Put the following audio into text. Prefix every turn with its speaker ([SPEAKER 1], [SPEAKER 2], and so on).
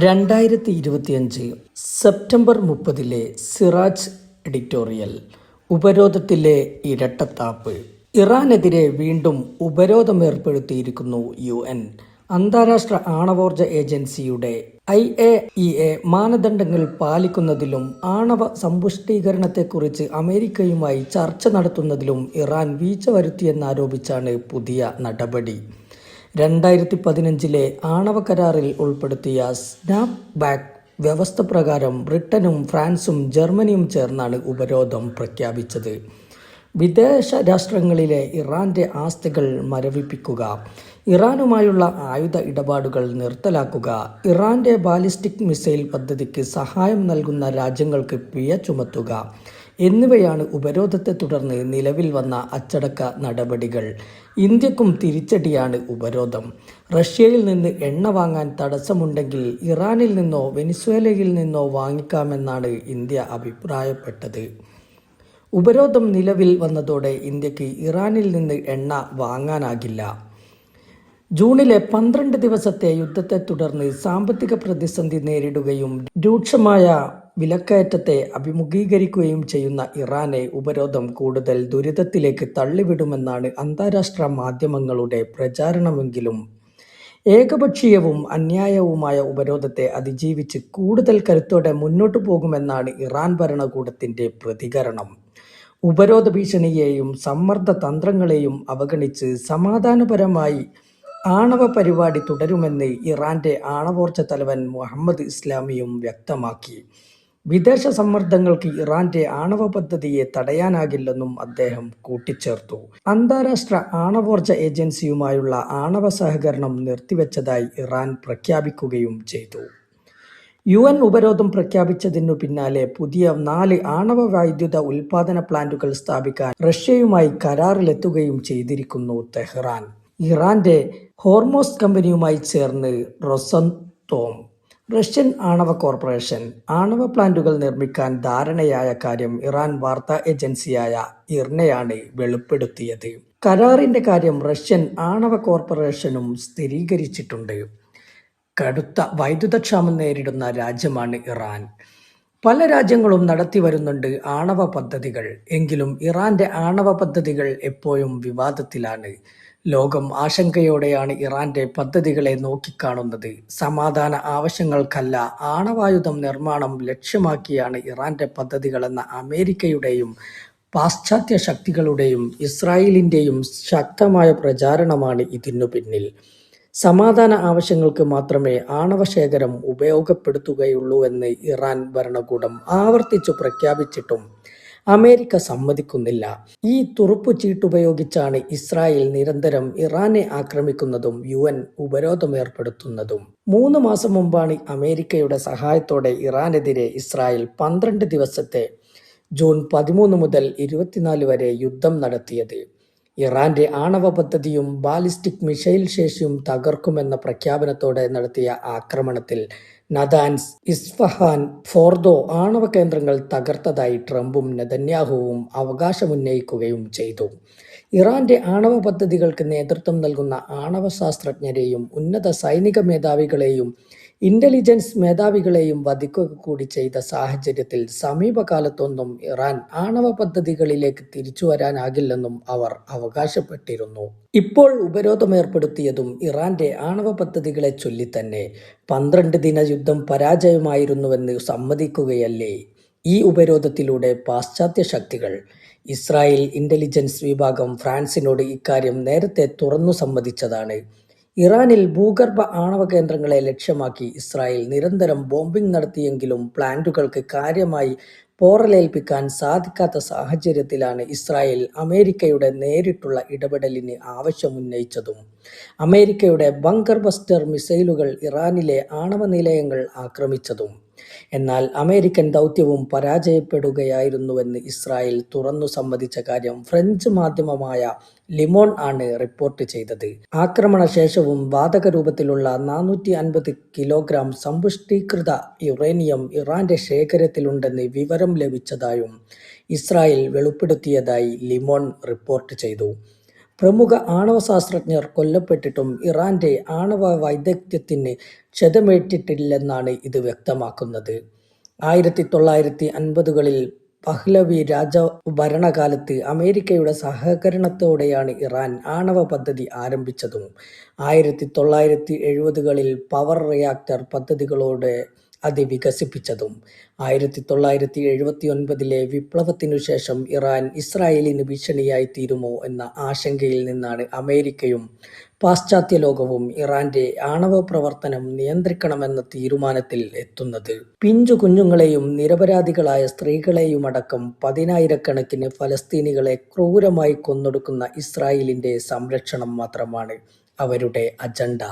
[SPEAKER 1] 2025 September 30 Siraj editorial. ഉപരോധത്തിലെ ഇരട്ടത്താപ്പ്. ഇറാനെതിരെ വീണ്ടും ഉപരോധമേർപ്പെടുത്തിയിരിക്കുന്നു UN. അന്താരാഷ്ട്ര ആണവോർജ ഏജൻസിയുടെ IAEA മാനദണ്ഡങ്ങൾ പാലിക്കുന്നതിലും ആണവ സമ്പുഷ്ടീകരണത്തെക്കുറിച്ച് അമേരിക്കയുമായി ചർച്ച നടത്തുന്നതിലും ഇറാൻ വീഴ്ച വരുത്തിയെന്നാരോപിച്ചാണ് പുതിയ നടപടി. 2015 ആണവ കരാറിൽ ഉൾപ്പെടുത്തിയ സ്നാപ് ബാക്ക് വ്യവസ്ഥ പ്രകാരം ബ്രിട്ടനും ഫ്രാൻസും ജർമ്മനിയും ചേർന്നാണ് ഉപരോധം പ്രഖ്യാപിച്ചത്. വിദേശ രാഷ്ട്രങ്ങളിലെ ഇറാന്റെ ആസ്തികൾ മരവിപ്പിക്കുക, ഇറാനുമായുള്ള ആയുധ ഇടപാടുകൾ നിർത്തലാക്കുക, ഇറാന്റെ ബാലിസ്റ്റിക് മിസൈൽ പദ്ധതിക്ക് സഹായം നൽകുന്ന രാജ്യങ്ങൾക്ക് പിഴ ചുമത്തുക എന്നിവയാണ് ഉപരോധത്തെ തുടർന്ന് നിലവിൽ വന്ന അച്ചടക്ക നടപടികൾ. ഇന്ത്യക്കും തിരിച്ചടിയാണ് ഉപരോധം. റഷ്യയിൽ നിന്ന് എണ്ണ വാങ്ങാൻ തടസ്സമുണ്ടെങ്കിൽ ഇറാനിൽ നിന്നോ വെനിസ്വേലയിൽ നിന്നോ വാങ്ങിക്കാമെന്നാണ് ഇന്ത്യ അഭിപ്രായപ്പെട്ടത്. ഉപരോധം നിലവിൽ വന്നതോടെ ഇന്ത്യക്ക് ഇറാനിൽ നിന്ന് എണ്ണ വാങ്ങാനാകില്ല. ജൂണിലെ 12 ദിവസത്തെ യുദ്ധത്തെ തുടർന്ന് സാമ്പത്തിക പ്രതിസന്ധി നേരിടുകയും രൂക്ഷമായ വിലക്കയറ്റത്തെ അഭിമുഖീകരിക്കുകയും ചെയ്യുന്ന ഇറാനെ ഉപരോധം കൂടുതൽ ദുരിതത്തിലേക്ക് തള്ളിവിടുമെന്നാണ് അന്താരാഷ്ട്ര മാധ്യമങ്ങളുടെ പ്രചാരണമെങ്കിലും ഏകപക്ഷീയവും അന്യായവുമായ ഉപരോധത്തെ അതിജീവിച്ച് കൂടുതൽ കരുത്തോടെ മുന്നോട്ടു പോകുമെന്നാണ് ഇറാൻ ഭരണകൂടത്തിന്റെ പ്രതികരണം. ഉപരോധ ഭീഷണിയെയും സമ്മർദ്ദ തന്ത്രങ്ങളെയും അവഗണിച്ച് സമാധാനപരമായി ആണവ പരിപാടി തുടരുമെന്ന് ഇറാന്റെ ആണവോർജ തലവൻ മുഹമ്മദ് ഇസ്ലാമിയും വ്യക്തമാക്കി. വിദേശ സമ്മർദ്ദങ്ങൾക്ക് ഇറാന്റെ ആണവ പദ്ധതിയെ തടയാനാകില്ലെന്നും അദ്ദേഹം കൂട്ടിച്ചേർത്തു. അന്താരാഷ്ട്ര ആണവോർജ ഏജൻസിയുമായുള്ള ആണവ സഹകരണം നിർത്തിവെച്ചതായി ഇറാൻ പ്രഖ്യാപിക്കുകയും ചെയ്തു. UN ഉപരോധം പ്രഖ്യാപിച്ചതിനു പിന്നാലെ പുതിയ 4 ആണവ വൈദ്യുത ഉൽപാദന പ്ലാന്റുകൾ സ്ഥാപിക്കാൻ റഷ്യയുമായി കരാറിലെത്തുകയും ചെയ്തിരിക്കുന്നു തെഹ്റാൻ. ഇറാന്റെ ഹോർമോസ് കമ്പനിയുമായി ചേർന്ന് റൊസത്തോം, റഷ്യൻ ആണവ കോർപ്പറേഷൻ ആണവ പ്ലാന്റുകൾ നിർമ്മിക്കാൻ ധാരണയായ കാര്യം ഇറാൻ വാർത്താ ഏജൻസിയായ ഇർനയാണ് വെളിപ്പെടുത്തിയത്. കരാറിന്റെ കാര്യം റഷ്യൻ ആണവ കോർപ്പറേഷനും സ്ഥിരീകരിച്ചിട്ടുണ്ട്. കടുത്ത വൈദ്യുതക്ഷാമം നേരിടുന്ന രാജ്യമാണ് ഇറാൻ. പല രാജ്യങ്ങളും നടത്തി വരുന്നുണ്ട് ആണവ പദ്ധതികൾ. എങ്കിലും ഇറാന്റെ ആണവ പദ്ധതികൾ എപ്പോഴും വിവാദത്തിലാണ്. ലോകം ആശങ്കയോടെയാണ് ഇറാന്റെ പദ്ധതികളെ നോക്കിക്കാണുന്നത്. സമാധാന ആവശ്യങ്ങൾക്കല്ല, ആണവായുധം നിർമ്മാണം ലക്ഷ്യമാക്കിയാണ് ഇറാന്റെ പദ്ധതികളെന്ന അമേരിക്കയുടെയും പാശ്ചാത്യ ശക്തികളുടെയും ഇസ്രായേലിന്റെയും ശക്തമായ പ്രചാരണമാണ് ഇതിനു പിന്നിൽ. സമാധാന ആവശ്യങ്ങൾക്ക് മാത്രമേ ആണവശേഖരം ഉപയോഗപ്പെടുത്തുകയുള്ളൂവെന്ന് ഇറാൻ ഭരണകൂടം ആവർത്തിച്ചു പ്രഖ്യാപിച്ചിട്ടും അമേരിക്ക സമ്മതിക്കുന്നില്ല. ഈ തുറുപ്പുചീട്ടുപയോഗിച്ചാണ് ഇസ്രായേൽ നിരന്തരം ഇറാനെ ആക്രമിക്കുന്നതും UN ഉപരോധമേർപ്പെടുത്തുന്നതും. 3 മാസം മുമ്പാണ് അമേരിക്കയുടെ സഹായത്തോടെ ഇറാനെതിരെ ഇസ്രായേൽ 12 ദിവസത്തെ ജൂൺ 13 മുതൽ 24 വരെ യുദ്ധം നടത്തിയത്. ഇറാന്റെ ആണവ പദ്ധതിയും ബാലിസ്റ്റിക് മിസൈൽ ശേഷിയും തകർക്കുമെന്ന പ്രഖ്യാപനത്തോടെ നടത്തിയ ആക്രമണത്തിൽ നതാൻസ്, ഇസ്ഫഹാൻ, ഫോർദോ ആണവ കേന്ദ്രങ്ങൾ തകർത്തതായി ട്രംപും നെതന്യാഹുവും അവകാശമുന്നയിക്കുകയും ചെയ്തു. ഇറാന്റെ ആണവ പദ്ധതികൾക്ക് നേതൃത്വം നൽകുന്ന ആണവ ശാസ്ത്രജ്ഞരെയും ഉന്നത സൈനിക മേധാവികളെയും ഇന്റലിജൻസ് മേധാവികളെയും വധിക്കുക കൂടി ചെയ്ത സാഹചര്യത്തിൽ സമീപകാലത്തൊന്നും ഇറാൻ ആണവ പദ്ധതികളിലേക്ക് തിരിച്ചു വരാനാകില്ലെന്നും അവർ അവകാശപ്പെട്ടിരുന്നു. ഇപ്പോൾ ഉപരോധമേർപ്പെടുത്തിയതും ഇറാന്റെ ആണവ പദ്ധതികളെ ചൊല്ലിത്തന്നെ. 12 ദിന യുദ്ധം പരാജയമായിരുന്നുവെന്ന് സമ്മതിക്കുകയല്ലേ ഈ ഉപരോധത്തിലൂടെ പാശ്ചാത്യ ശക്തികൾ? ഇസ്രായേൽ ഇന്റലിജൻസ് വിഭാഗം ഫ്രാൻസിനോട് ഇക്കാര്യം നേരത്തെ തുറന്നു സമ്മതിച്ചതാണ്. ഇറാനിൽ ഭൂഗർഭ ആണവ കേന്ദ്രങ്ങളെ ലക്ഷ്യമാക്കി ഇസ്രായേൽ നിരന്തരം ബോംബിംഗ് നടത്തിയെങ്കിലും പ്ലാന്റുകൾക്ക് കാര്യമായി പോറലേൽപ്പിക്കാൻ സാധിക്കാത്ത സാഹചര്യത്തിലാണ് ഇസ്രായേൽ അമേരിക്കയുടെ നേരിട്ടുള്ള ഇടപെടലിന് ആവശ്യമുന്നയിച്ചതും. അമേരിക്കയുടെ ബങ്കർ ബസ്റ്റർ മിസൈലുകൾ ഇറാനിലെ ആണവ നിലയങ്ങൾ ആക്രമിച്ചതും. എന്നാൽ അമേരിക്കൻ ദൗത്യവും പരാജയപ്പെടുകയായിരുന്നുവെന്ന് ഇസ്രായേൽ തുറന്നു സമ്മതിച്ച കാര്യം ഫ്രഞ്ച് മാധ്യമമായ ലിമോൺ ആണ് റിപ്പോർട്ട് ചെയ്തത്. ആക്രമണശേഷവും വാതക രൂപത്തിലുള്ള 450 കിലോഗ്രാം സമ്പുഷ്ടീകൃത യുറേനിയം ഇറാന്റെ ശേഖരത്തിലുണ്ടെന്ന് വിവരം ലഭിച്ചതായും ഇസ്രായേൽ വെളിപ്പെടുത്തിയതായി ലിമോൺ റിപ്പോർട്ട് ചെയ്തു. പ്രമുഖ ആണവ ശാസ്ത്രജ്ഞർ കൊല്ലപ്പെട്ടിട്ടും ഇറാന്റെ ആണവ വൈദഗ്ധ്യത്തിന് ക്ഷതമേറ്റിട്ടില്ലെന്നാണ് ഇത് വ്യക്തമാക്കുന്നത്. 1950കളിൽ പഹ്ലവി രാജഭരണകാലത്ത് അമേരിക്കയുടെ സഹകരണത്തോടെയാണ് ഇറാൻ ആണവ പദ്ധതി ആരംഭിച്ചതും 1970കളിൽ പവർ റിയാക്ടർ പദ്ധതികളോടെ അത് വികസിപ്പിച്ചതും. 1979ലെ വിപ്ലവത്തിനുശേഷം ഇറാൻ ഇസ്രായേലിന് ഭീഷണിയായി തീരുമോ എന്ന ആശങ്കയിൽ നിന്നാണ് അമേരിക്കയും പാശ്ചാത്യ ലോകവും ഇറാന്റെ ആണവ പ്രവർത്തനം നിയന്ത്രിക്കണമെന്ന തീരുമാനത്തിൽ എത്തുന്നത്. പിഞ്ചു കുഞ്ഞുങ്ങളെയും നിരപരാധികളായ സ്ത്രീകളെയുമടക്കം പതിനായിരക്കണക്കിന് ഫലസ്തീനികളെ ക്രൂരമായി കൊന്നൊടുക്കുന്ന ഇസ്രായേലിന്റെ സംരക്ഷണം മാത്രമാണ് അവരുടെ അജണ്ട.